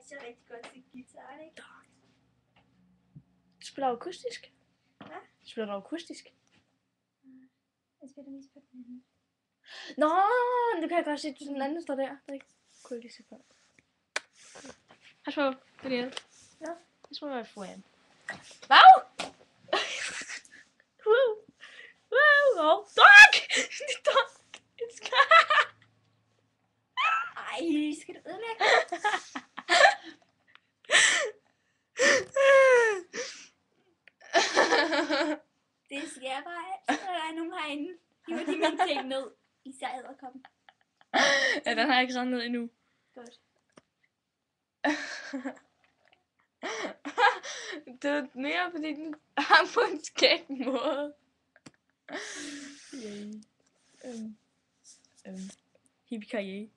rigtig, rigtig godt til guitar, ikke? Du spiller akustisk? Hvad? Spiller du akustisk? Jeg spiller mest på den anden. Nå, det kan jeg godt se. Den anden står der. Det kunne jeg lige se før. Pas på, Daniel. Ja. Det må være foran. Hvad? Wow. Dog! Dog! Ej, skal du ødelægge? Det skal jeg bare altid, når der er nogen herinde. Hiver de mine ting ned. Især edderkoppen. Ja, den har jeg ikke sådan ned endnu. Godt. Det er mere, fordi den har på en skæg måde. Yay. Hippie-ki-yay.